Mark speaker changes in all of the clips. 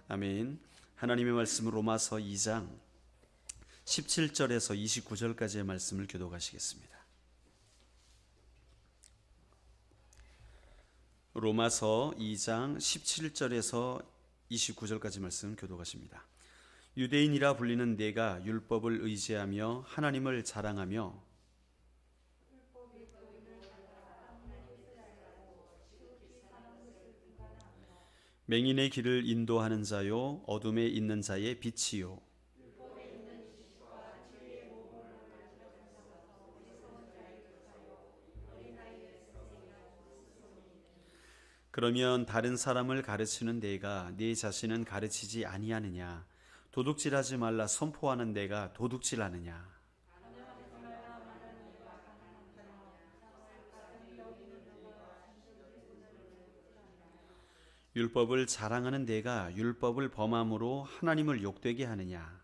Speaker 1: 아멘. 하나님의 말씀 로마서 2장 17절에서 29절까지의 말씀을 교독하시겠습니다. 로마서 2장 17절에서 29절까지 말씀 교독하십니다. 유대인이라 불리는 내가 율법을 의지하며 하나님을 자랑하며 맹인의 길을 인도하는 자요 어둠에 있는 자의 빛이요 그러면 다른 사람을 가르치는 내가 네 자신은 가르치지 아니하느냐? 도둑질하지 말라 선포하는 내가 도둑질하느냐? 율법을 자랑하는 내가 율법을 범함으로 하나님을 욕되게 하느냐?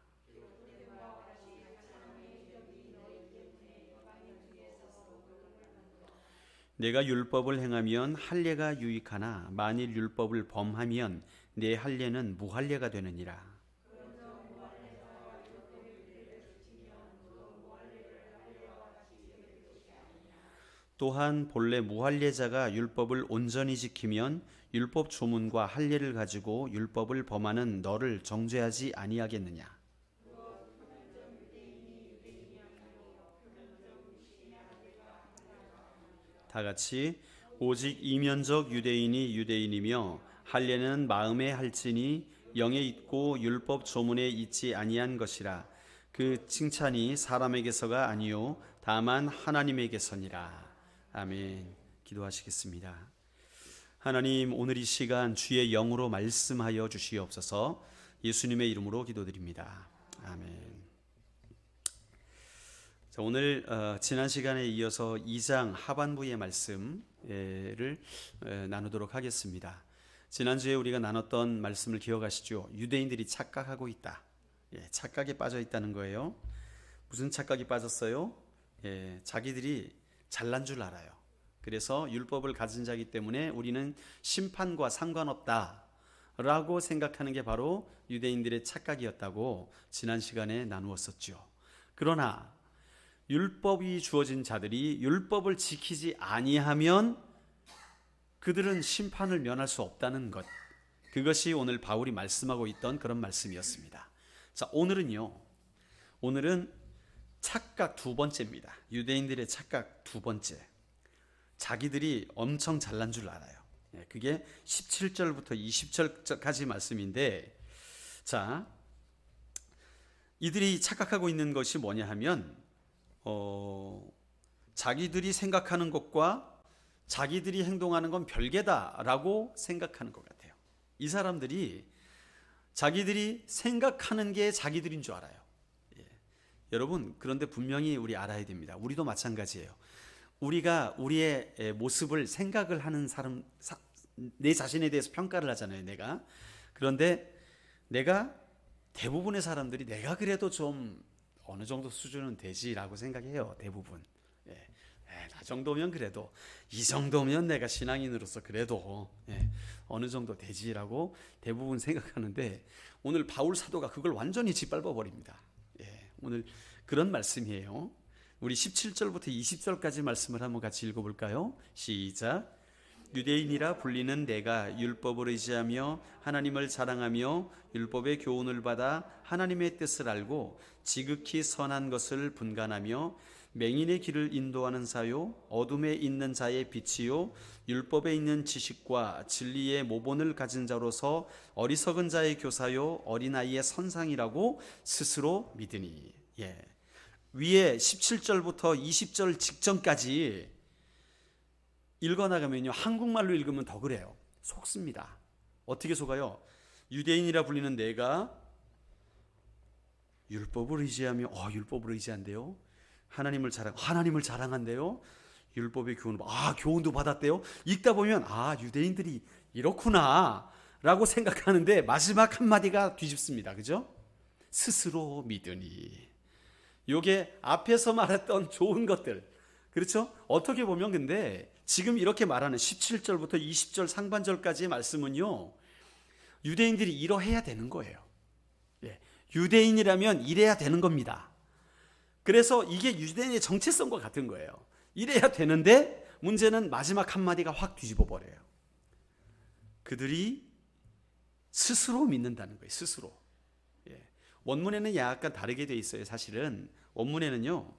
Speaker 1: 내가 율법을 행하면 할례가 유익하나 만일 율법을 범하면 내 할례는 무할례가 되느니라. 또한 본래 무할례자가 율법을 온전히 지키면 율법 조문과 할례를 가지고 율법을 범하는 너를 정죄하지 아니하겠느냐. 다 같이 오직 이면적 유대인이 유대인이며 할례는 마음에 할지니 영에 있고 율법 조문에 있지 아니한 것이라. 그 칭찬이 사람에게서가 아니요 다만 하나님에게서니라. 아멘. 기도하시겠습니다. 하나님, 오늘 이 시간 주의 영으로 말씀하여 주시옵소서. 예수님의 이름으로 기도드립니다. 아멘. 자, 오늘 지난 시간에 이어서 2장 하반부의 말씀을 나누도록 하겠습니다. 지난주에 우리가 나눴던 말씀을 기억하시죠? 유대인들이 착각하고 있다. 착각에 빠져 있다는 거예요. 무슨 착각이 빠졌어요? 자기들이 잘난 줄 알아요. 그래서 율법을 가진 자이기 때문에 우리는 심판과 상관없다 라고 생각하는 게 바로 유대인들의 착각이었다고 지난 시간에 나누었었죠. 그러나 율법이 주어진 자들이 율법을 지키지 아니하면 그들은 심판을 면할 수 없다는 것, 그것이 오늘 바울이 말씀하고 있던 그런 말씀이었습니다. 자, 오늘은 착각 두 번째입니다. 유대인들의 착각 두 번째. 자기들이 엄청 잘난 줄 알아요. 그게 17절부터 20절까지 말씀인데, 자, 이들이 착각하고 있는 것이 뭐냐 하면 자기들이 생각하는 것과 자기들이 행동하는 건 별개다라고 생각하는 것 같아요. 이 사람들이 자기들이 생각하는 게 자기들인 줄 알아요. 여러분, 그런데 분명히 우리 알아야 됩니다. 우리도 마찬가지예요. 우리가 우리의 모습을 생각을 하는 사람, 내 자신에 대해서 평가를 하잖아요, 내가. 그런데 내가 대부분의 사람들이 내가 그래도 좀 어느 정도 수준은 되지라고 생각해요, 대부분. 나 정도면 그래도, 이 정도면 내가 신앙인으로서 그래도 어느 정도 되지라고 대부분 생각하는데, 오늘 바울 사도가 그걸 완전히 짓밟아 버립니다. 오늘 그런 말씀이에요. 우리 17절부터 20절까지 말씀을 한번 같이 읽어볼까요? 시작. 유대인이라 불리는 내가 율법을 의지하며 하나님을 자랑하며 율법의 교훈을 받아 하나님의 뜻을 알고 지극히 선한 것을 분간하며 맹인의 길을 인도하는 자요 어둠에 있는 자의 빛이요 율법에 있는 지식과 진리의 모본을 가진 자로서 어리석은 자의 교사요 어린아이의 선상이라고 스스로 믿으니. 위에 17절부터 20절 직전까지 읽어나가면요, 한국말로 읽으면 더 그래요. 속습니다. 어떻게 속아요? 유대인이라 불리는 내가 율법을 의지하며 율법을 의지한대요. 하나님을 자랑한대요. 율법의 교훈, 교훈도 받았대요. 읽다 보면 유대인들이 이렇구나 라고 생각하는데 마지막 한마디가 뒤집습니다. 그죠? 스스로 믿으니. 요게 앞에서 말했던 좋은 것들, 그렇죠? 어떻게 보면 근데 지금 이렇게 말하는 17절부터 20절 상반절까지의 말씀은요, 유대인들이 이러해야 되는 거예요. 예, 유대인이라면 이래야 되는 겁니다. 그래서 이게 유대인의 정체성과 같은 거예요. 이래야 되는데 문제는 마지막 한마디가 확 뒤집어 버려요. 그들이 스스로 믿는다는 거예요. 스스로. 예. 원문에는 약간 다르게 되어 있어요. 사실은 원문에는요,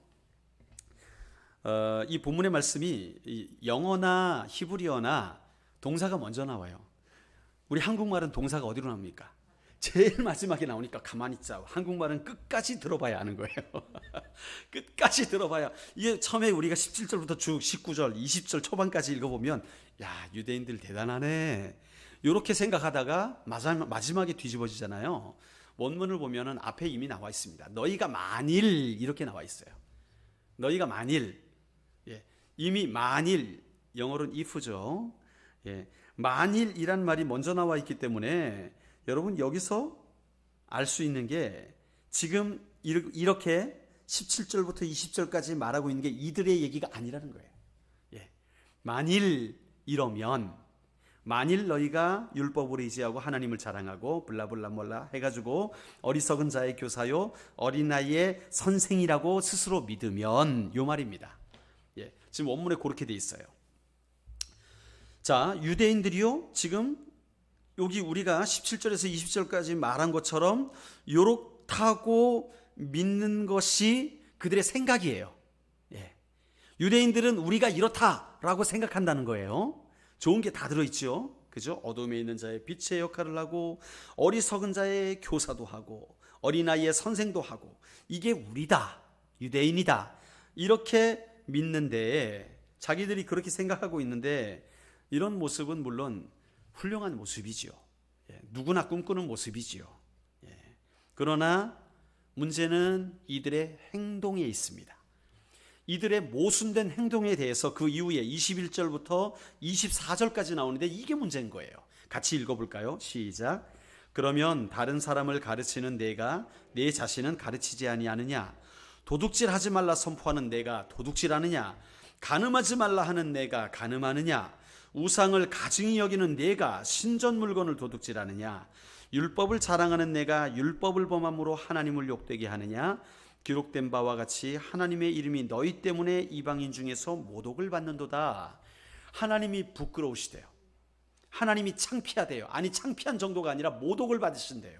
Speaker 1: 이 본문의 말씀이 영어나 히브리어나 동사가 먼저 나와요. 우리 한국말은 동사가 어디로 나옵니까? 제일 마지막에 나오니까 가만히 있자. 한국말은 끝까지 들어봐야 하는 거예요. 끝까지 들어봐야. 이게 처음에 우리가 17절부터 쭉 19절, 20절 초반까지 읽어보면 야, 유대인들 대단하네, 이렇게 생각하다가 마지막에 뒤집어지잖아요. 원문을 보면은 앞에 이미 나와 있습니다. 너희가 만일 이렇게 나와 있어요. 너희가 만일. 예, 이미 만일, 영어로는 if죠. 예, 만일이란 말이 먼저 나와 있기 때문에 여러분 여기서 알 수 있는 게 지금 이렇게 17절부터 20절까지 말하고 있는 게 이들의 얘기가 아니라는 거예요. 예, 만일 이러면, 만일 너희가 율법으로 의지하고 하나님을 자랑하고 블라블라몰라 해가지고 어리석은 자의 교사요 어린아이의 선생이라고 스스로 믿으면, 요 말입니다. 예, 지금 원문에 그렇게 돼 있어요. 자, 유대인들이요 지금 여기 우리가 17절에서 20절까지 말한 것처럼 요렇다고 믿는 것이 그들의 생각이에요. 예. 유대인들은 우리가 이렇다라고 생각한다는 거예요. 좋은 게 다 들어있죠. 그죠? 어둠에 있는 자의 빛의 역할을 하고 어리석은 자의 교사도 하고 어린아이의 선생도 하고 이게 우리다, 유대인이다, 이렇게 믿는데, 자기들이 그렇게 생각하고 있는데 이런 모습은 물론 훌륭한 모습이지요. 예, 누구나 꿈꾸는 모습이지요. 예, 그러나 문제는 이들의 행동에 있습니다. 이들의 모순된 행동에 대해서 그 이후에 21절부터 24절까지 나오는데 이게 문제인 거예요. 같이 읽어볼까요? 시작. 그러면 다른 사람을 가르치는 내가 내 자신은 가르치지 아니하느냐? 도둑질하지 말라 선포하는 내가 도둑질하느냐? 간음하지 말라 하는 내가 간음하느냐? 우상을 가증히 여기는 내가 신전 물건을 도둑질하느냐? 율법을 자랑하는 내가 율법을 범함으로 하나님을 욕되게 하느냐? 기록된 바와 같이 하나님의 이름이 너희 때문에 이방인 중에서 모독을 받는도다. 하나님이 부끄러우시대요. 하나님이 창피하대요. 아니, 창피한 정도가 아니라 모독을 받으신대요.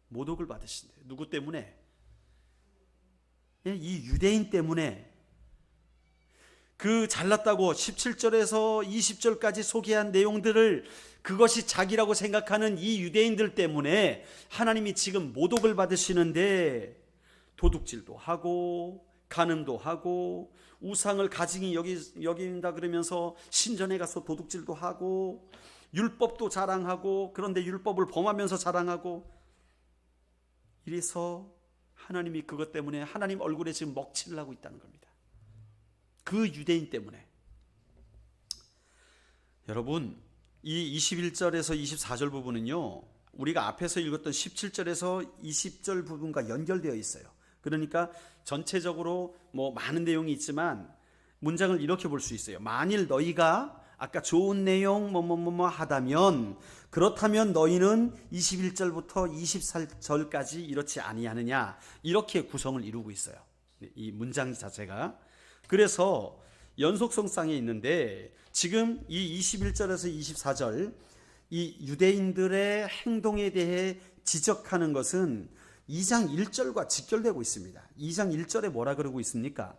Speaker 1: 모독을 받으신대요. 누구 때문에? 이 유대인 때문에. 그 잘났다고 17절에서 20절까지 소개한 내용들을, 그것이 자기라고 생각하는 이 유대인들 때문에 하나님이 지금 모독을 받으시는데, 도둑질도 하고 간음도 하고 우상을 가증히 여긴다 그러면서 신전에 가서 도둑질도 하고 율법도 자랑하고, 그런데 율법을 범하면서 자랑하고, 이래서 하나님이 그것 때문에 하나님 얼굴에 지금 먹칠을 하고 있다는 겁니다. 그 유대인 때문에. 여러분, 이 21절에서 24절 부분은요, 우리가 앞에서 읽었던 17절에서 20절 부분과 연결되어 있어요. 그러니까 전체적으로 많은 내용이 있지만 문장을 이렇게 볼 수 있어요. 만일 너희가 아까 좋은 내용 하다면, 그렇다면 너희는 21절부터 24절까지 이렇지 아니하느냐, 이렇게 구성을 이루고 있어요. 이 문장 자체가. 그래서 연속성상에 있는데, 지금 이 21절에서 24절 이 유대인들의 행동에 대해 지적하는 것은 2장 1절과 직결되고 있습니다. 2장 1절에 뭐라 그러고 있습니까?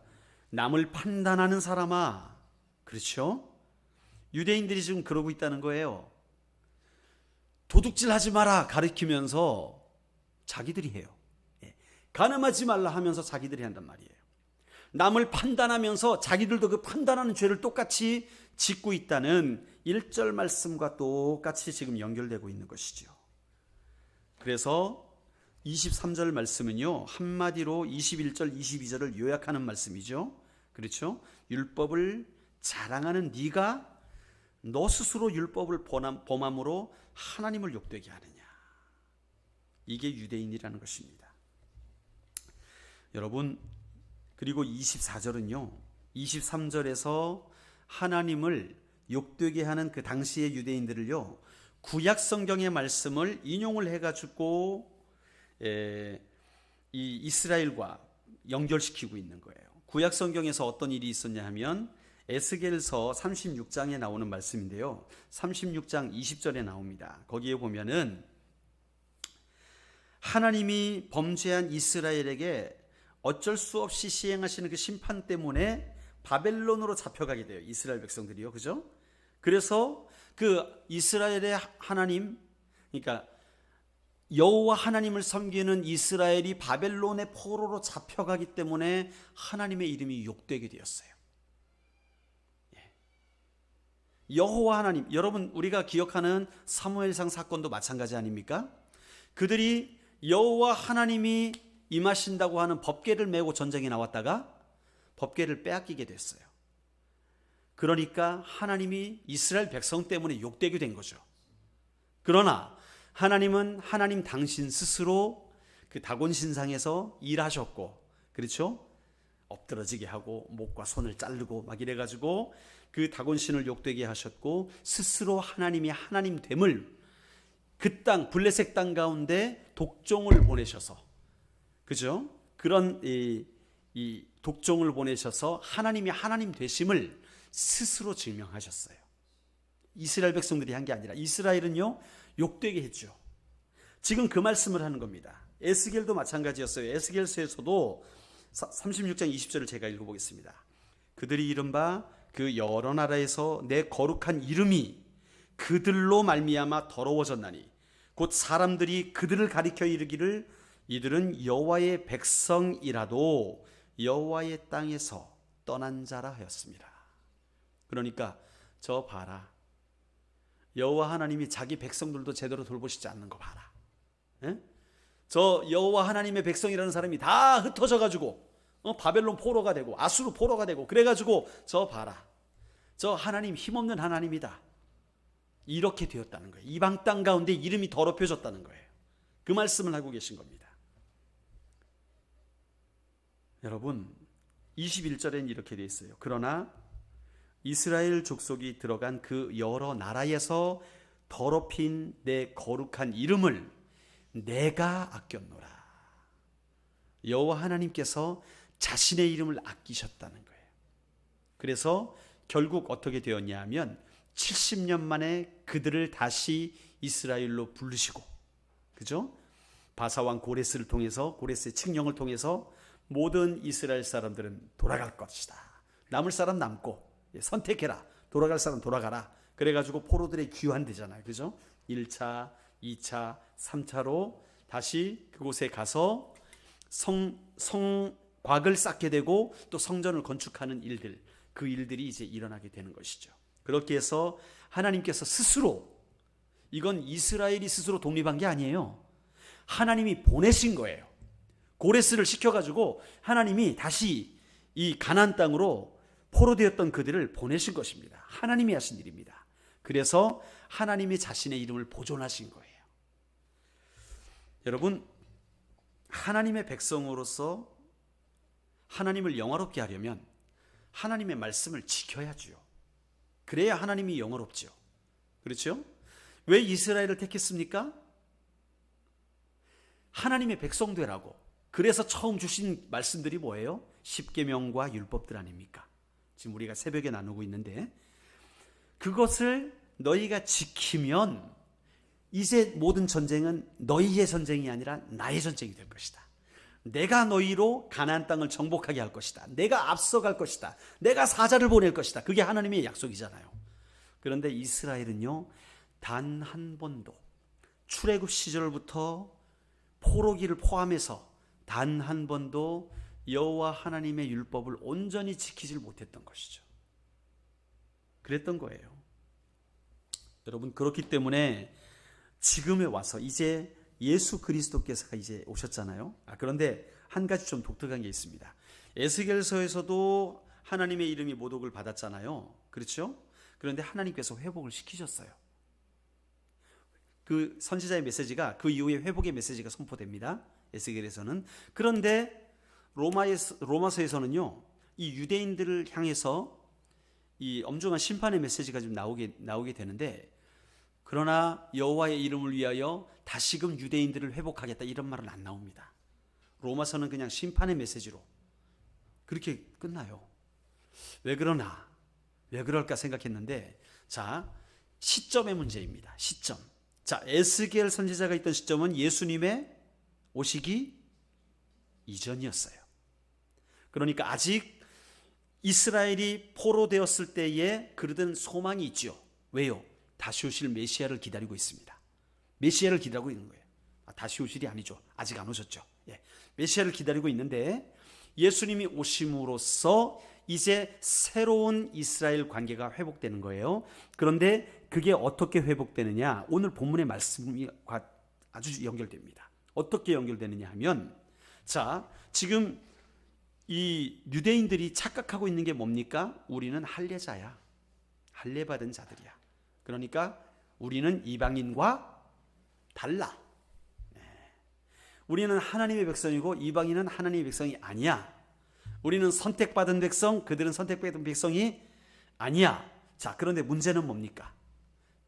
Speaker 1: 남을 판단하는 사람아. 그렇죠? 유대인들이 지금 그러고 있다는 거예요. 도둑질하지 마라 가르치면서 자기들이 해요. 간음하지 말라 하면서 자기들이 한단 말이에요. 남을 판단하면서 자기들도 그 판단하는 죄를 똑같이 짓고 있다는 1절 말씀과 똑같이 지금 연결되고 있는 것이죠. 그래서 23절 말씀은요, 한마디로 21절, 22절을 요약하는 말씀이죠. 그렇죠? 율법을 자랑하는 네가 너 스스로 율법을 범함으로 하나님을 욕되게 하느냐. 이게 유대인이라는 것입니다. 여러분, 그리고 24절은요, 23절에서 하나님을 욕되게 하는 그 당시의 유대인들을요, 구약 성경의 말씀을 인용을 해가지고 이 이스라엘과 연결시키고 있는 거예요. 구약 성경에서 어떤 일이 있었냐 하면 에스겔서 36장에 나오는 말씀인데요. 36장 20절에 나옵니다. 거기에 보면은 하나님이 범죄한 이스라엘에게 어쩔 수 없이 시행하시는 그 심판 때문에 바벨론으로 잡혀가게 돼요. 이스라엘 백성들이요. 그죠? 그래서 그 이스라엘의 하나님, 그러니까 여호와 하나님을 섬기는 이스라엘이 바벨론의 포로로 잡혀가기 때문에 하나님의 이름이 욕되게 되었어요. 여호와 하나님, 여러분 우리가 기억하는 사무엘상 사건도 마찬가지 아닙니까? 그들이 여호와 하나님이 임하신다고 하는 법궤를 메고 전쟁에 나왔다가 법궤를 빼앗기게 됐어요. 그러니까 하나님이 이스라엘 백성 때문에 욕되게 된 거죠. 그러나 하나님은 하나님 당신 스스로 그 다곤 신상에서 일하셨고, 그렇죠? 엎드러지게 하고 목과 손을 자르고 막 이래가지고 그 다곤 신을 욕되게 하셨고, 스스로 하나님이 하나님 됨을 그 땅 블레셋 땅 가운데 독종을 보내셔서, 그죠? 그런 이 독종을 보내셔서 하나님이 하나님 되심을 스스로 증명하셨어요. 이스라엘 백성들이 한 게 아니라 이스라엘은요 욕되게 했죠. 지금 그 말씀을 하는 겁니다. 에스겔도 마찬가지였어요. 에스겔서에서도 36장 20절을 제가 읽어보겠습니다. 그들이 이른바 그 여러 나라에서 내 거룩한 이름이 그들로 말미암아 더러워졌나니 곧 사람들이 그들을 가리켜 이르기를 이들은 여호와의 백성이라도 여호와의 땅에서 떠난 자라 하였습니다. 그러니까 저 봐라, 여호와 하나님이 자기 백성들도 제대로 돌보시지 않는 거 봐라. 에? 저 여호와 하나님의 백성이라는 사람이 다 흩어져 가지고 바벨론 포로가 되고 아수르 포로가 되고 그래가지고 저 봐라, 저 하나님 힘없는 하나님이다, 이렇게 되었다는 거예요. 이방 땅 가운데 이름이 더럽혀졌다는 거예요. 그 말씀을 하고 계신 겁니다. 여러분 21절엔 이렇게 되어 있어요. 그러나 이스라엘 족속이 들어간 그 여러 나라에서 더럽힌 내 거룩한 이름을 내가 아꼈노라. 여호와 하나님께서 자신의 이름을 아끼셨다는 거예요. 그래서 결국 어떻게 되었냐 하면 70년 만에 그들을 다시 이스라엘로 부르시고, 그죠? 바사왕 고레스를 통해서, 고레스의 칙령을 통해서 모든 이스라엘 사람들은 돌아갈 것이다. 남을 사람 남고 선택해라. 돌아갈 사람 돌아가라. 그래가지고 포로들의 귀환되잖아요. 그죠? 1차, 2차, 3차로 다시 그곳에 가서 성곽을 쌓게 되고 또 성전을 건축하는 일들, 그 일들이 이제 일어나게 되는 것이죠. 그렇게 해서 하나님께서 스스로, 이건 이스라엘이 스스로 독립한 게 아니에요. 하나님이 보내신 거예요. 고레스를 시켜가지고 하나님이 다시 이 가나안 땅으로 포로되었던 그들을 보내신 것입니다. 하나님이 하신 일입니다. 그래서 하나님이 자신의 이름을 보존하신 거예요. 여러분, 하나님의 백성으로서 하나님을 영화롭게 하려면 하나님의 말씀을 지켜야죠. 그래야 하나님이 영화롭죠. 그렇죠? 왜 이스라엘을 택했습니까? 하나님의 백성 되라고. 그래서 처음 주신 말씀들이 뭐예요? 십계명과 율법들 아닙니까? 지금 우리가 새벽에 나누고 있는데, 그것을 너희가 지키면 이제 모든 전쟁은 너희의 전쟁이 아니라 나의 전쟁이 될 것이다. 내가 너희로 가나안 땅을 정복하게 할 것이다. 내가 앞서갈 것이다. 내가 사자를 보낼 것이다. 그게 하나님의 약속이잖아요. 그런데 이스라엘은요, 단 한 번도 출애굽 시절부터 포로기를 포함해서 단 한 번도 여호와 하나님의 율법을 온전히 지키질 못했던 것이죠. 그랬던 거예요. 여러분, 그렇기 때문에 지금에 와서 이제 예수 그리스도께서 이제 오셨잖아요. 그런데 한 가지 좀 독특한 게 있습니다. 에스겔서에서도 하나님의 이름이 모독을 받았잖아요. 그렇죠? 그런데 하나님께서 회복을 시키셨어요. 그 선지자의 메시지가, 그 이후에 회복의 메시지가 선포됩니다. 에스겔에서는. 그런데 로마서에서는요, 이 유대인들을 향해서 이 엄중한 심판의 메시지가 좀 나오게 되는데, 그러나 여호와의 이름을 위하여 다시금 유대인들을 회복하겠다 이런 말은 안 나옵니다. 로마서는 그냥 심판의 메시지로 그렇게 끝나요. 왜 그러나? 왜 그럴까 생각했는데, 자, 시점의 문제입니다. 시점. 자, 에스겔 선지자가 있던 시점은 예수님의 오시기 이전이었어요. 그러니까 아직 이스라엘이 포로되었을 때에 그러던 소망이 있죠. 왜요? 다시 오실 메시아를 기다리고 있습니다. 메시아를 기다리고 있는 거예요. 다시 오실이 아니죠. 아직 안 오셨죠. 예. 메시아를 기다리고 있는데 예수님이 오심으로써 이제 새로운 이스라엘 관계가 회복되는 거예요. 그런데 그게 어떻게 회복되느냐? 오늘 본문의 말씀이 아주 연결됩니다. 어떻게 연결되느냐 하면, 자, 지금 이 유대인들이 착각하고 있는 게 뭡니까? 우리는 할례자야. 할례받은 자들이야. 그러니까 우리는 이방인과 달라. 우리는 하나님의 백성이고 이방인은 하나님의 백성이 아니야. 우리는 선택받은 백성, 그들은 선택받은 백성이 아니야. 자, 그런데 문제는 뭡니까?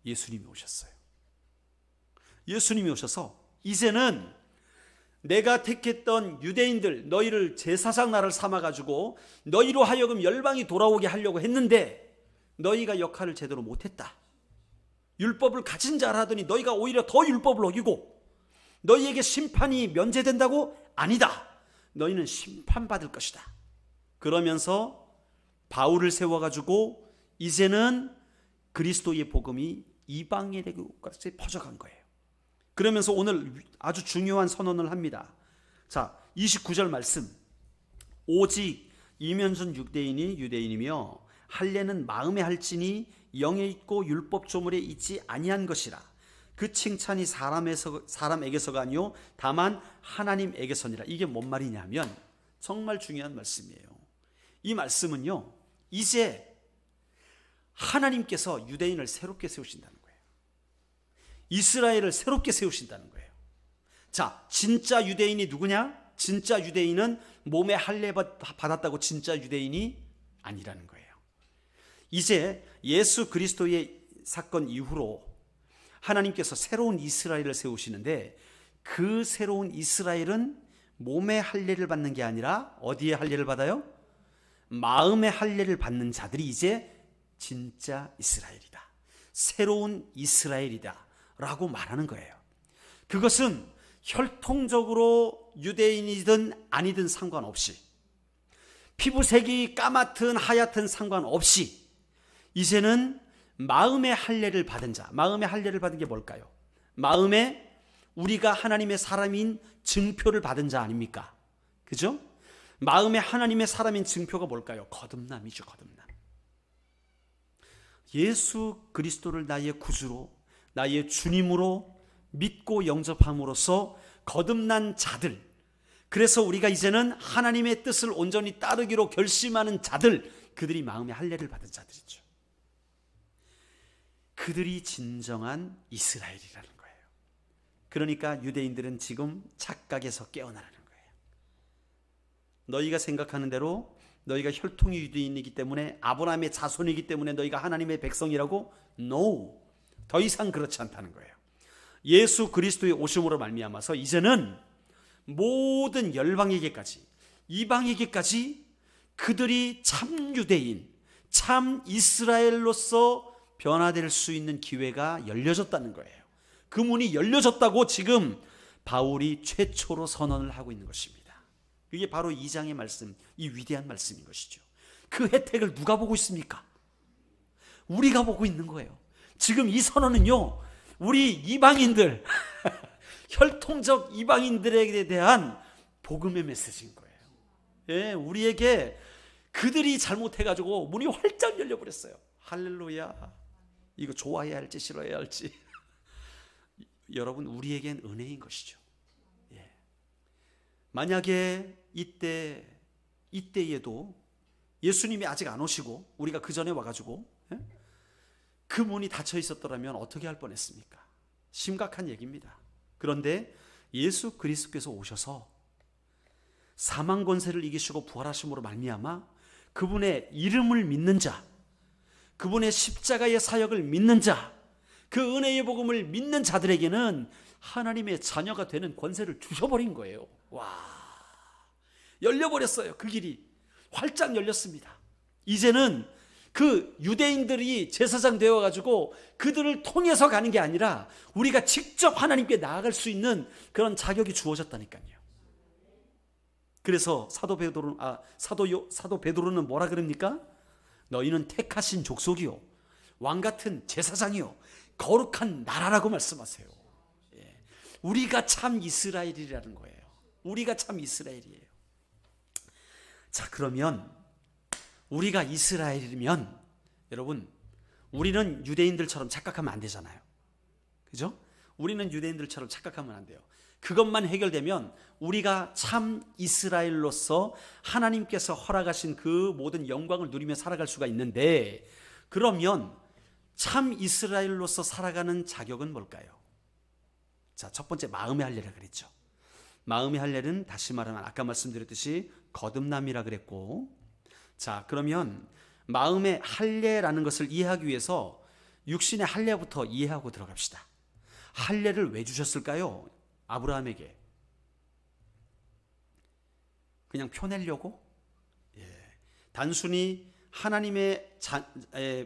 Speaker 1: 예수님이 오셨어요. 예수님이 오셔서 이제는 내가 택했던 유대인들, 너희를 제사장 나라를 삼아가지고 너희로 하여금 열방이 돌아오게 하려고 했는데 너희가 역할을 제대로 못했다. 율법을 가진 자라 하더니 너희가 오히려 더 율법을 어기고 너희에게 심판이 면제된다고? 아니다. 너희는 심판받을 것이다. 그러면서 바울을 세워가지고 이제는 그리스도의 복음이 이방인에게까지 퍼져간 거예요. 그러면서 오늘 아주 중요한 선언을 합니다. 자, 29절 말씀. 오직 이면전 유대인이 유대인이며 할례는 마음에 할지니 영에 있고 율법 조물에 있지 아니한 것이라. 그 칭찬이 사람에게서가 아니요 다만 하나님에게서니라. 이게 뭔 말이냐면 정말 중요한 말씀이에요. 이 말씀은요, 이제 하나님께서 유대인을 새롭게 세우신다는 거예요. 이스라엘을 새롭게 세우신다는 거예요. 자, 진짜 유대인이 누구냐? 진짜 유대인은 몸에 할례 받았다고 진짜 유대인이 아니라는 거예요. 이제 예수 그리스도의 사건 이후로 하나님께서 새로운 이스라엘을 세우시는데 그 새로운 이스라엘은 몸의 할례를 받는 게 아니라 어디에 할례를 받아요? 마음의 할례를 받는 자들이 이제 진짜 이스라엘이다. 새로운 이스라엘이다 라고 말하는 거예요. 그것은 혈통적으로 유대인이든 아니든 상관없이, 피부색이 까맣든 하얗든 상관없이 이제는 마음의 할례를 받은 자. 마음의 할례를 받은 게 뭘까요? 마음에 우리가 하나님의 사람인 증표를 받은 자 아닙니까? 그죠? 마음에 하나님의 사람인 증표가 뭘까요? 거듭남이죠. 거듭남. 예수 그리스도를 나의 구주로, 나의 주님으로 믿고 영접함으로써 거듭난 자들, 그래서 우리가 이제는 하나님의 뜻을 온전히 따르기로 결심하는 자들, 그들이 마음의 할례를 받은 자들이죠. 그들이 진정한 이스라엘이라는 거예요. 그러니까 유대인들은 지금 착각에서 깨어나라는 거예요. 너희가 생각하는 대로 너희가 혈통이 유대인이기 때문에, 아브라함의 자손이기 때문에 너희가 하나님의 백성이라고? No, 더 이상 그렇지 않다는 거예요. 예수 그리스도의 오심으로 말미암아서 이제는 모든 열방에게까지, 이방에게까지 그들이 참 유대인, 참 이스라엘로서 변화될 수 있는 기회가 열려졌다는 거예요. 그 문이 열려졌다고 지금 바울이 최초로 선언을 하고 있는 것입니다. 이게 바로 2장의 말씀, 이 위대한 말씀인 것이죠. 그 혜택을 누가 보고 있습니까? 우리가 보고 있는 거예요. 지금 이 선언은요, 우리 이방인들, 혈통적 이방인들에 대한 복음의 메시지인 거예요. 예, 우리에게 그들이 잘못해가지고 문이 활짝 열려버렸어요. 할렐루야. 이거 좋아해야 할지 싫어해야 할지. 여러분, 우리에겐 은혜인 것이죠. 예. 만약에 이때에도 예수님이 아직 안 오시고 우리가 그 전에 와가지고 그 문이 닫혀 있었더라면 어떻게 할 뻔했습니까? 심각한 얘기입니다. 그런데 예수 그리스도께서 오셔서 사망 권세를 이기시고 부활하심으로 말미암아 그분의 이름을 믿는 자, 그분의 십자가의 사역을 믿는 자, 그 은혜의 복음을 믿는 자들에게는 하나님의 자녀가 되는 권세를 주셔버린 거예요. 와, 열려버렸어요. 그 길이 활짝 열렸습니다. 이제는 그 유대인들이 제사장 되어가지고 그들을 통해서 가는 게 아니라 우리가 직접 하나님께 나아갈 수 있는 그런 자격이 주어졌다니까요. 그래서 사도 베드로는 뭐라 그럽니까? 너희는 택하신 족속이요, 왕같은 제사장이요, 거룩한 나라라고 말씀하세요. 예. 우리가 참 이스라엘이라는 거예요. 우리가 참 이스라엘이에요. 자, 그러면 우리가 이스라엘이면 여러분, 우리는 유대인들처럼 착각하면 안 되잖아요. 그죠? 우리는 유대인들처럼 착각하면 안 돼요. 그것만 해결되면 우리가 참 이스라엘로서 하나님께서 허락하신 그 모든 영광을 누리며 살아갈 수가 있는데, 그러면 참 이스라엘로서 살아가는 자격은 뭘까요? 자, 첫 번째 마음의 할례라 그랬죠. 마음의 할례는 다시 말하면 아까 말씀드렸듯이 거듭남이라 그랬고, 자, 그러면 마음의 할례라는 것을 이해하기 위해서 육신의 할례부터 이해하고 들어갑시다. 할례를 왜 주셨을까요? 아브라함에게 그냥 펴내려고? 예. 단순히 하나님의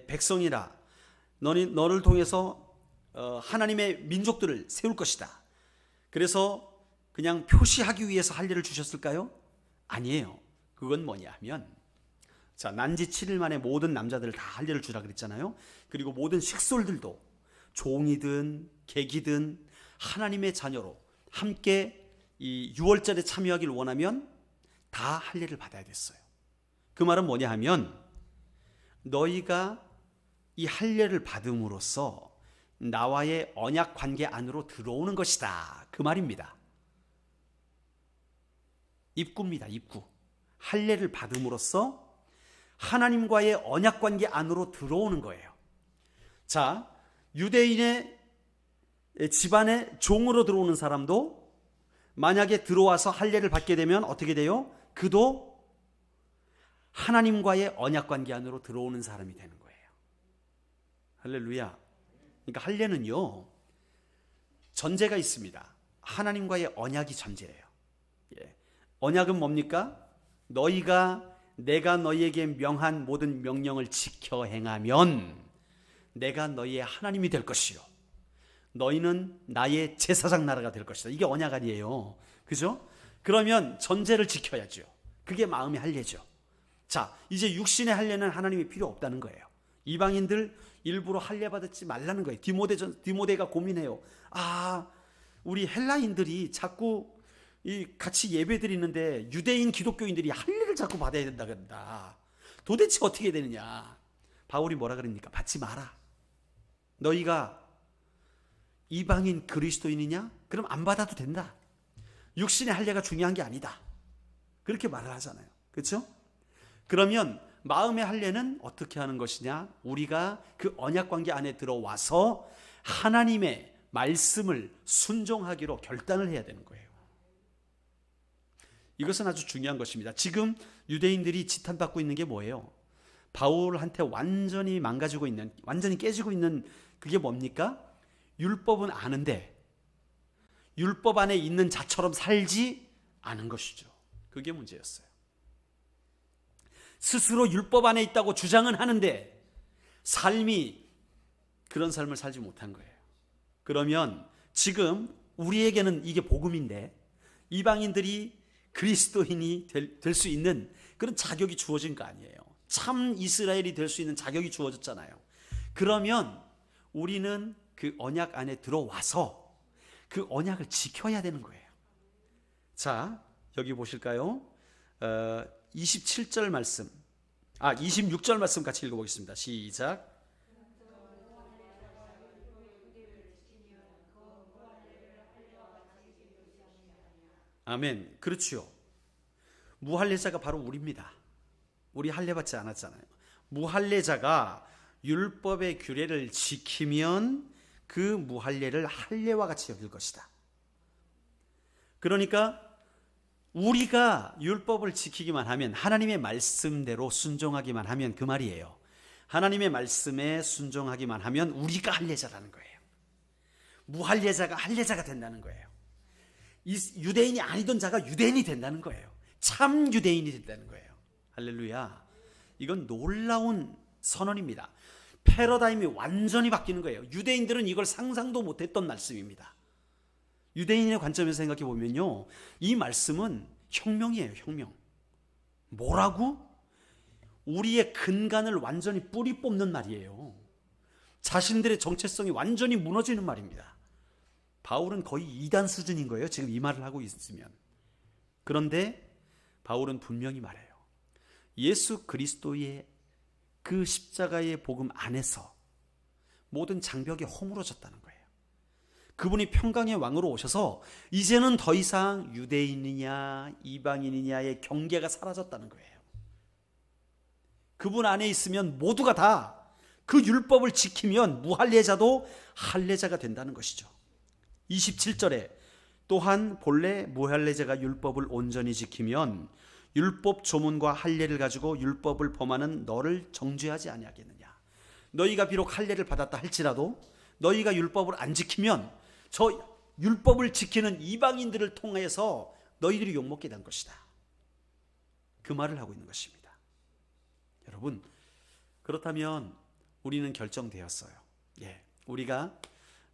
Speaker 1: 백성이라 너를 통해서 하나님의 민족들을 세울 것이다, 그래서 그냥 표시하기 위해서 할례를 주셨을까요? 아니에요. 그건 뭐냐 하면, 자, 난지 7일 만에 모든 남자들을 다 할례를 주라 그랬잖아요. 그리고 모든 식솔들도 종이든 객이든 하나님의 자녀로 함께 이 유월절에 참여하기를 원하면 다 할례를 받아야 됐어요. 그 말은 뭐냐 하면, 너희가 이 할례를 받음으로써 나와의 언약 관계 안으로 들어오는 것이다, 그 말입니다. 입구입니다. 입구. 할례를 받음으로써 하나님과의 언약 관계 안으로 들어오는 거예요. 자, 유대인의 집안에 종으로 들어오는 사람도 만약에 들어와서 할례를 받게 되면 어떻게 돼요? 그도 하나님과의 언약 관계 안으로 들어오는 사람이 되는 거예요. 할렐루야. 그러니까 할례는요, 전제가 있습니다. 하나님과의 언약이 전제예요. 예. 언약은 뭡니까? 내가 너희에게 명한 모든 명령을 지켜 행하면 내가 너희의 하나님이 될 것이요, 너희는 나의 제사장 나라가 될 것이다. 이게 언약 아니에요. 그죠? 그러면 전제를 지켜야죠. 그게 마음의 할례죠. 자, 이제 육신의 할례는 하나님이 필요 없다는 거예요. 이방인들 일부러 할례 받지 말라는 거예요. 디모데가 고민해요. 아, 우리 헬라인들이 자꾸 같이 예배 드리는데 유대인 기독교인들이 할례를 자꾸 받아야 된다 그런다. 도대체 어떻게 되느냐? 바울이 뭐라 그럽니까? 받지 마라. 너희가 이방인 그리스도인이냐? 그럼 안 받아도 된다. 육신의 할례가 중요한 게 아니다. 그렇게 말을 하잖아요. 그렇죠? 그러면 마음의 할례는 어떻게 하는 것이냐? 우리가 그 언약 관계 안에 들어와서 하나님의 말씀을 순종하기로 결단을 해야 되는 거예요. 이것은 아주 중요한 것입니다. 지금 유대인들이 지탄받고 있는 게 뭐예요? 바울한테 완전히 망가지고 있는, 완전히 깨지고 있는 그게 뭡니까? 율법은 아는데 율법 안에 있는 자처럼 살지 않은 것이죠. 그게 문제였어요. 스스로 율법 안에 있다고 주장은 하는데 삶이 그런 삶을 살지 못한 거예요. 그러면 지금 우리에게는 이게 복음인데 이방인들이 그리스도인이 될 수 있는 그런 자격이 주어진 거 아니에요. 참 이스라엘이 될 수 있는 자격이 주어졌잖아요. 그러면 우리는 그 언약 안에 들어와서 그 언약을 지켜야 되는 거예요. 자, 여기 보실까요? 27절 말씀, 26절 말씀 같이 읽어보겠습니다. 시작. 아멘. 그렇죠. 무할례자가 바로 우리입니다. 우리 할례 받지 않았잖아요. 무할례자가 율법의 규례를 지키면 그 무할례를 할례와 같이 여길 것이다. 그러니까 우리가 율법을 지키기만 하면, 하나님의 말씀대로 순종하기만 하면, 그 말이에요. 하나님의 말씀에 순종하기만 하면 우리가 할례자라는 거예요. 무할례자가 할례자가 된다는 거예요. 이 유대인이 아니던 자가 유대인이 된다는 거예요. 참 유대인이 된다는 거예요. 할렐루야. 이건 놀라운 선언입니다. 패러다임이 완전히 바뀌는 거예요. 유대인들은 이걸 상상도 못했던 말씀입니다. 유대인의 관점에서 생각해 보면요, 이 말씀은 혁명이에요. 혁명. 뭐라고? 우리의 근간을 완전히 뿌리 뽑는 말이에요. 자신들의 정체성이 완전히 무너지는 말입니다. 바울은 거의 이단 수준인 거예요. 지금 이 말을 하고 있으면. 그런데 바울은 분명히 말해요. 예수 그리스도의 그 십자가의 복음 안에서 모든 장벽이 허물어졌다는 거예요. 그분이 평강의 왕으로 오셔서 이제는 더 이상 유대인이냐 이방인이냐의 경계가 사라졌다는 거예요. 그분 안에 있으면 모두가 다 그 율법을 지키면 무할례자도 할례자가 된다는 것이죠. 27절에 또한 본래 무할례자가 율법을 온전히 지키면 율법 조문과 할례를 가지고 율법을 범하는 너를 정죄하지 아니하겠느냐. 너희가 비록 할례를 받았다 할지라도 너희가 율법을 안 지키면 저 율법을 지키는 이방인들을 통해서 너희들이 욕먹게 된 것이다. 그 말을 하고 있는 것입니다. 여러분, 그렇다면 우리는 결정되었어요. 우리가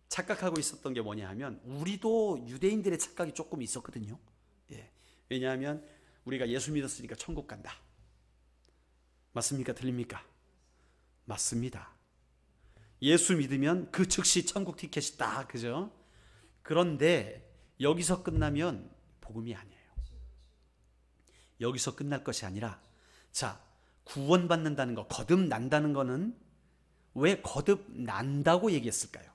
Speaker 1: 착각하고 있었던 게 뭐냐 하면 우리도 유대인들의 착각이 조금 있었거든요. 왜냐하면 우리가 예수 믿었으니까 천국 간다. 맞습니까? 틀립니까? 맞습니다. 예수 믿으면 그 즉시 천국 티켓이 딱, 그죠? 그런데 여기서 끝나면 복음이 아니에요. 여기서 끝날 것이 아니라, 자, 구원받는다는 거, 거듭난다는 거는 왜 거듭난다고 얘기했을까요?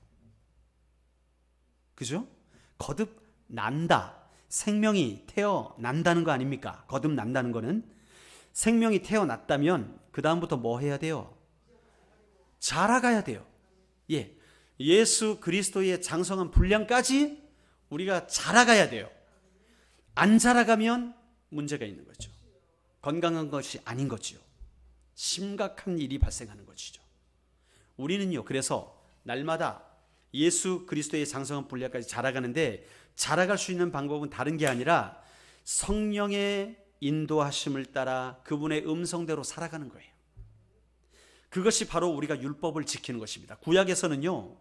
Speaker 1: 그죠? 거듭난다. 생명이 태어난다는 거 아닙니까? 거듭난다는 거는 생명이 태어났다면 그 다음부터 뭐 해야 돼요? 자라가야 돼요. 예수 그리스도의 장성한 분량까지 우리가 자라가야 돼요. 안 자라가면 문제가 있는 거죠. 건강한 것이 아닌 거지요. 심각한 일이 발생하는 것이죠. 우리는요, 그래서 날마다 예수 그리스도의 장성한 분량까지 자라가는데, 자라갈 수 있는 방법은 다른 게 아니라 성령의 인도하심을 따라 그분의 음성대로 살아가는 거예요. 그것이 바로 우리가 율법을 지키는 것입니다. 구약에서는요,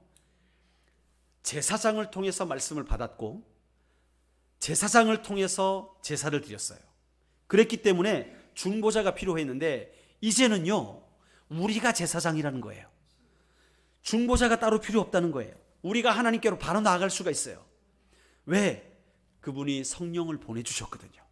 Speaker 1: 제사장을 통해서 말씀을 받았고 제사장을 통해서 제사를 드렸어요. 그랬기 때문에 중보자가 필요했는데, 이제는요 우리가 제사장이라는 거예요. 중보자가 따로 필요 없다는 거예요. 우리가 하나님께로 바로 나아갈 수가 있어요. 왜? 그분이 성령을 보내주셨거든요.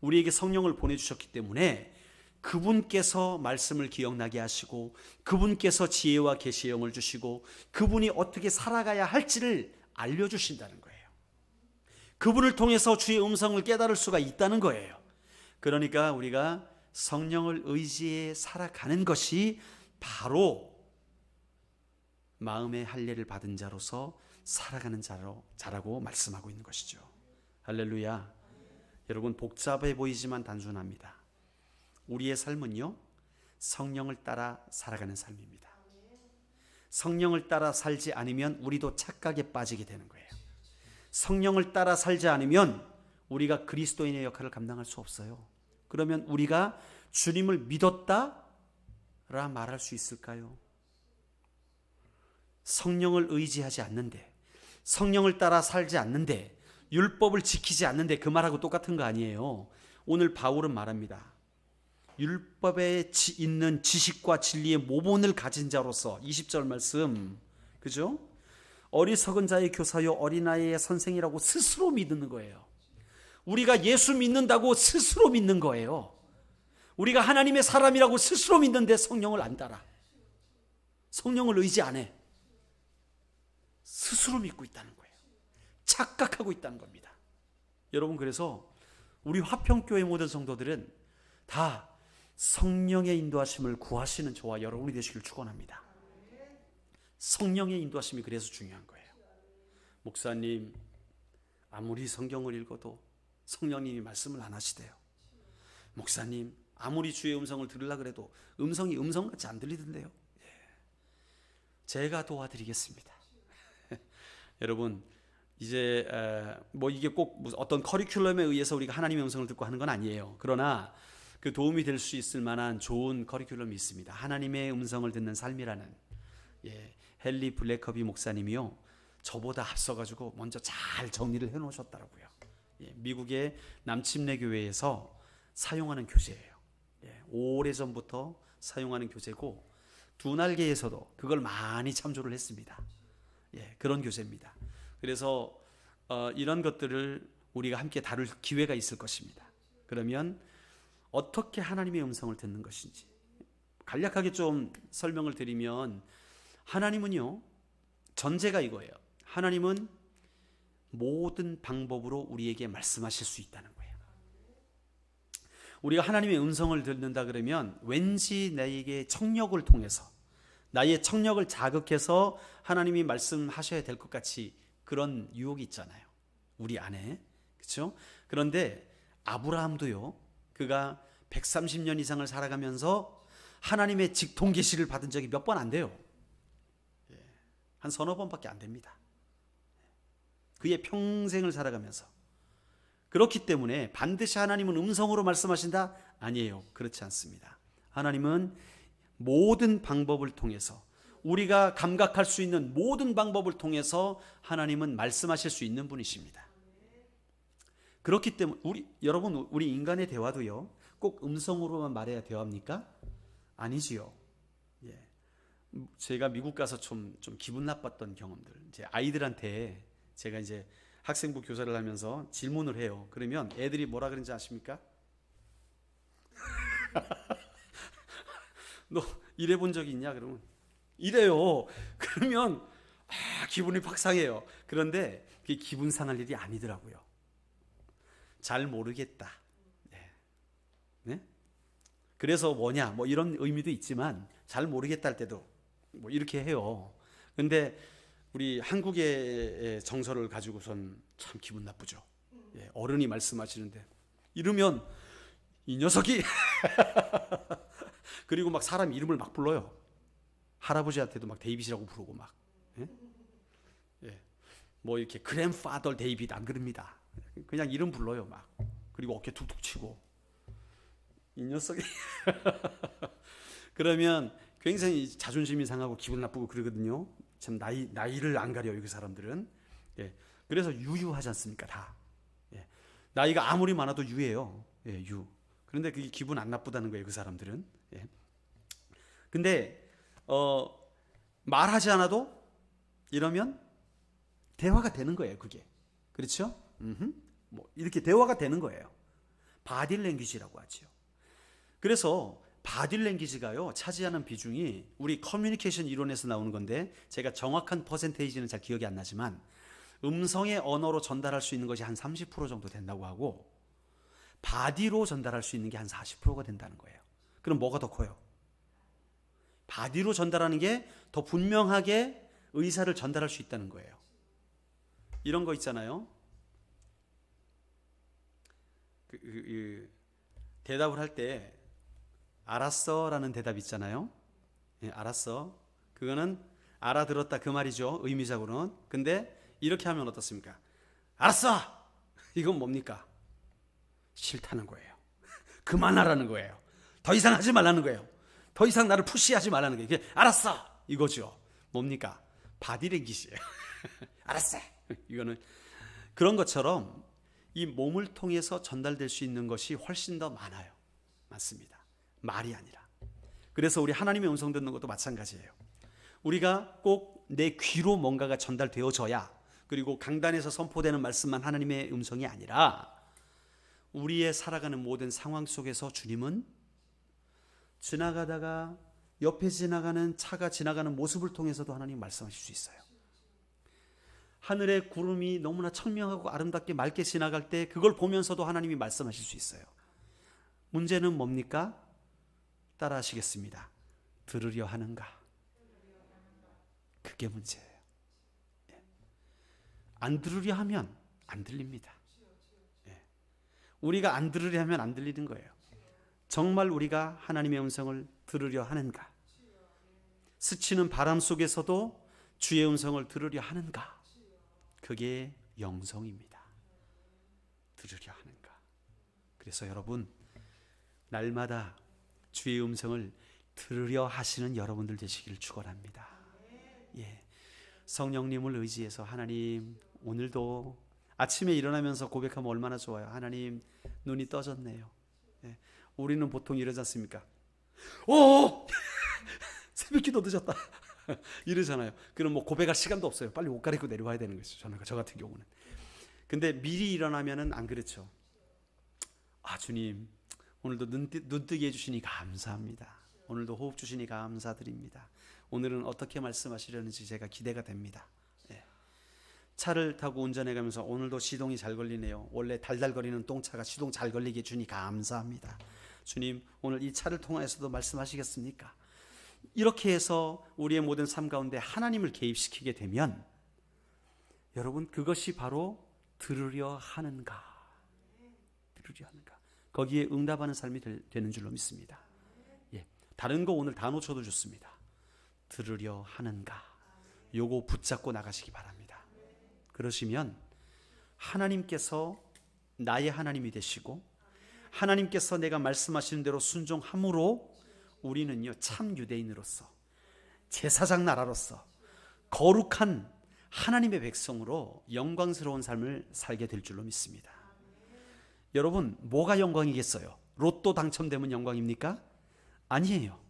Speaker 1: 우리에게 성령을 보내주셨기 때문에 그분께서 말씀을 기억나게 하시고 그분께서 지혜와 계시의 영을 주시고 그분이 어떻게 살아가야 할지를 알려주신다는 거예요. 그분을 통해서 주의 음성을 깨달을 수가 있다는 거예요. 그러니까 우리가 성령을 의지해 살아가는 것이 바로 마음의 할례를 받은 자로서 살아가는 자라고 말씀하고 있는 것이죠. 할렐루야. 여러분, 복잡해 보이지만 단순합니다. 우리의 삶은요, 성령을 따라 살아가는 삶입니다. 성령을 따라 살지 않으면 우리도 착각에 빠지게 되는 거예요. 성령을 따라 살지 않으면 우리가 그리스도인의 역할을 감당할 수 없어요. 그러면 우리가 주님을 믿었다라 말할 수 있을까요? 성령을 의지하지 않는데, 성령을 따라 살지 않는데, 율법을 지키지 않는데 그 말하고 똑같은 거 아니에요. 오늘 바울은 말합니다. 율법에 있는 지식과 진리의 모본을 가진 자로서, 20절 말씀, 그죠? 어리석은 자의 교사요 어린아이의 선생이라고 스스로 믿는 거예요. 우리가 예수 믿는다고 스스로 믿는 거예요. 우리가 하나님의 사람이라고 스스로 믿는데 성령을 안 따라, 성령을 의지 안 해. 스스로 믿고 있다는 거예요. 착각하고 있다는 겁니다. 여러분, 그래서 우리 화평교회 모든 성도들은 다 성령의 인도하심을 구하시는 저와 여러분이 되시길 축원합니다. 성령의 인도하심이 그래서 중요한 거예요. 목사님, 아무리 성경을 읽어도 성령님이 말씀을 안 하시대요. 목사님, 아무리 주의 음성을 들으려고 그래도 음성이 음성같이 안 들리던데요. 제가 도와드리겠습니다. 여러분 이제 뭐 이게 꼭 어떤 커리큘럼에 의해서 우리가 하나님의 음성을 듣고 하는 건 아니에요. 그러나 그 도움이 될 수 있을 만한 좋은 커리큘럼이 있습니다. 하나님의 음성을 듣는 삶이라는, 헨리 블랙커비 목사님이요, 저보다 앞서가지고 먼저 잘 정리를 해놓으셨더라고요. 미국의 남침내 교회에서 사용하는 교재예요. 오래전부터 사용하는 교재고 두날개에서도 그걸 많이 참조를 했습니다. 그런 교재입니다. 그래서 이런 것들을 우리가 함께 다룰 기회가 있을 것입니다. 그러면 어떻게 하나님의 음성을 듣는 것인지 간략하게 좀 설명을 드리면, 하나님은요, 전제가 이거예요. 하나님은 모든 방법으로 우리에게 말씀하실 수 있다는 거예요. 우리가 하나님의 음성을 듣는다 그러면 왠지 나에게 청력을 통해서, 나의 청력을 자극해서 하나님이 말씀하셔야 될 것 같이 그런 유혹이 있잖아요, 우리 안에. 그렇죠? 그런데 아브라함도요, 그가 130년 이상을 살아가면서 하나님의 직통 계시를 받은 적이 몇 번 안 돼요. 한 서너 번밖에 안 됩니다. 그의 평생을 살아가면서. 그렇기 때문에 반드시 하나님은 음성으로 말씀하신다? 아니에요. 그렇지 않습니다. 하나님은 모든 방법을 통해서, 우리가 감각할 수 있는 모든 방법을 통해서 하나님은 말씀하실 수 있는 분이십니다. 그렇기 때문에 여러분, 우리 인간의 대화도요, 꼭 음성으로만 말해야 대화입니까? 아니지요. 제가 미국 가서 좀 기분 나빴던 경험들, 이제 아이들한테 제가 이제 학생부 교사를 하면서 질문을 해요. 그러면 애들이 뭐라 그런지 아십니까? 너 일해 본 적이 있냐? 그러면 이래요. 그러면 기분이 확 상해요. 그런데 그게 기분 상할 일이 아니더라고요. 잘 모르겠다. 네? 그래서 뭐냐, 뭐 이런 의미도 있지만, 잘 모르겠다 할 때도 뭐 이렇게 해요. 근데 우리 한국의 정서를 가지고선 참 기분 나쁘죠. 어른이 말씀하시는데 이러면 이 녀석이 그리고 막 사람 이름을 막 불러요. 할아버지한테도 막 데이빗이라고 부르고 막. 뭐 이렇게 그랜파더 데이빗 안 그럽니다. 그냥 이름 불러요 막. 그리고 어깨 툭툭 치고 이 녀석이 그러면 굉장히 자존심이 상하고 기분 나쁘고 그러거든요. 참 나이를 안 가려요, 그 사람들은. 그래서 유유하지 않습니까, 다. 나이가 아무리 많아도 유예요. 유. 그런데 그게 기분 안 나쁘다는 거예요, 그 사람들은. 근데 말하지 않아도 이러면 대화가 되는 거예요, 그게. 그렇죠? 뭐 이렇게 대화가 되는 거예요. 바디랭귀지라고 하죠. 그래서 바디랭귀지가요, 차지하는 비중이, 우리 커뮤니케이션 이론에서 나오는 건데 제가 정확한 퍼센테이지는 잘 기억이 안 나지만, 음성의 언어로 전달할 수 있는 것이 한 30% 정도 된다고 하고, 바디로 전달할 수 있는 게 한 40%가 된다는 거예요. 그럼 뭐가 더 커요? 바디로 전달하는 게 더 분명하게 의사를 전달할 수 있다는 거예요. 이런 거 있잖아요. 대답을 할 때 알았어 라는 대답 있잖아요. 알았어. 그거는 알아들었다 그 말이죠, 의미적으로는. 근데 이렇게 하면 어떻습니까? 알았어! 이건 뭡니까? 싫다는 거예요. 그만하라는 거예요. 더 이상 하지 말라는 거예요. 더 이상 나를 푸시하지 말라는 거예요. 알았어! 이거죠. 뭡니까? 바디랭귀지예요. 알았어! 이거는 그런 것처럼 이 몸을 통해서 전달될 수 있는 것이 훨씬 더 많아요. 맞습니다. 말이 아니라. 그래서 우리 하나님의 음성 듣는 것도 마찬가지예요. 우리가 꼭 내 귀로 뭔가가 전달되어져야, 그리고 강단에서 선포되는 말씀만 하나님의 음성이 아니라, 우리의 살아가는 모든 상황 속에서 주님은 지나가다가 옆에 지나가는 차가 지나가는 모습을 통해서도 하나님 말씀하실 수 있어요. 하늘의 구름이 너무나 청명하고 아름답게 맑게 지나갈 때 그걸 보면서도 하나님이 말씀하실 수 있어요. 문제는 뭡니까? 따라 하시겠습니다. 들으려 하는가? 그게 문제예요. 안 들으려 하면 안 들립니다. 우리가 안 들으려 하면 안 들리는 거예요. 정말 우리가 하나님의 음성을 들으려 하는가? 스치는 바람 속에서도 주의 음성을 들으려 하는가? 그게 영성입니다. 들으려 하는가. 그래서 여러분, 날마다 주의 음성을 들으려 하시는 여러분들 되시기를 축원합니다. 예, 성령님을 의지해서 하나님, 오늘도 아침에 일어나면서 고백하면 얼마나 좋아요. 하나님, 눈이 떠졌네요. 예, 우리는 보통 이러지 않습니까? 오! 새벽기도 늦었다. 이러잖아요. 그럼 뭐 고백할 시간도 없어요. 빨리 옷 갈아입고 내려와야 되는 거죠. 저 같은 경우는. 근데 미리 일어나면은 안 그렇죠. 아, 주님, 오늘도 눈뜨게 해주시니 감사합니다. 오늘도 호흡 주시니 감사드립니다. 오늘은 어떻게 말씀하시려는지 제가 기대가 됩니다. 예. 차를 타고 운전해 가면서 오늘도 시동이 잘 걸리네요. 원래 달달거리는 똥차가 시동 잘 걸리게 해주니 감사합니다. 주님, 오늘 이 차를 통하여서도 말씀하시겠습니까? 이렇게 해서 우리의 모든 삶 가운데 하나님을 개입시키게 되면 여러분, 그것이 바로 들으려 하는가, 들으려 하는가, 거기에 응답하는 삶이 되는 줄로 믿습니다. 예, 다른 거 오늘 다 놓쳐도 좋습니다. 들으려 하는가, 요거 붙잡고 나가시기 바랍니다. 그러시면 하나님께서 나의 하나님이 되시고 하나님께서 내가 말씀하시는 대로 순종함으로 우리는요, 참 유대인으로서, 제사장 나라로서 거룩한 하나님의 백성으로 영광스러운 삶을 살게 될 줄로 믿습니다. 여러분, 뭐가 영광이겠어요? 로또 당첨되면 영광입니까? 아니에요.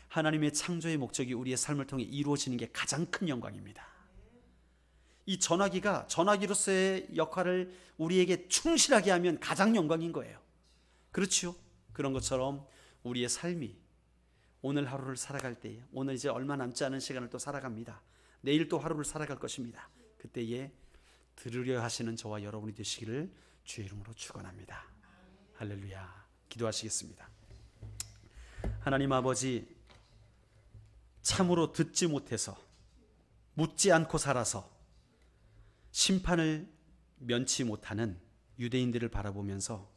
Speaker 1: 하나님의 창조의 목적이 우리의 삶을 통해 이루어지는 게 가장 큰 영광입니다. 이 전화기가 전화기로서의 역할을 우리에게 충실하게 하면 가장 영광인 거예요. 그렇죠? 그런 것처럼 우리의 삶이 오늘 하루를 살아갈 때에, 오늘 이제 얼마 남지 않은 시간을 또 살아갑니다. 내일 또 하루를 살아갈 것입니다. 그때에 들으려 하시는 저와 여러분이 되시기를 주의 이름으로 축원합니다. 할렐루야. 기도하시겠습니다. 하나님 아버지, 참으로 듣지 못해서, 묻지 않고 살아서 심판을 면치 못하는 유대인들을 바라보면서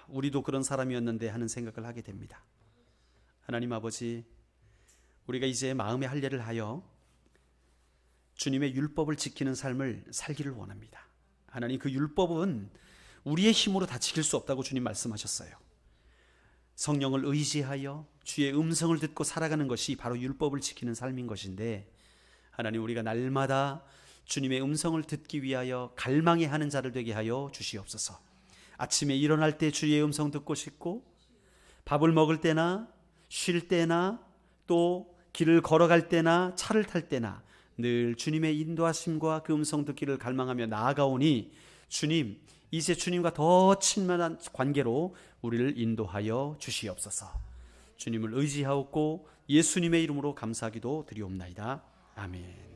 Speaker 1: 우리도 그런 사람이었는데 하는 생각을 하게 됩니다. 하나님 아버지, 우리가 이제 마음의 할례를 하여 주님의 율법을 지키는 삶을 살기를 원합니다. 하나님, 그 율법은 우리의 힘으로 다 지킬 수 없다고 주님 말씀하셨어요. 성령을 의지하여 주의 음성을 듣고 살아가는 것이 바로 율법을 지키는 삶인 것인데, 하나님, 우리가 날마다 주님의 음성을 듣기 위하여 갈망해 하는 자를 되게 하여 주시옵소서. 아침에 일어날 때 주의 음성 듣고 싶고, 밥을 먹을 때나 쉴 때나 또 길을 걸어갈 때나 차를 탈 때나 늘 주님의 인도하심과 그 음성 듣기를 갈망하며 나아가오니, 주님, 이제 주님과 더 친밀한 관계로 우리를 인도하여 주시옵소서. 주님을 의지하옵고 예수님의 이름으로 감사하기도 드리옵나이다. 아멘.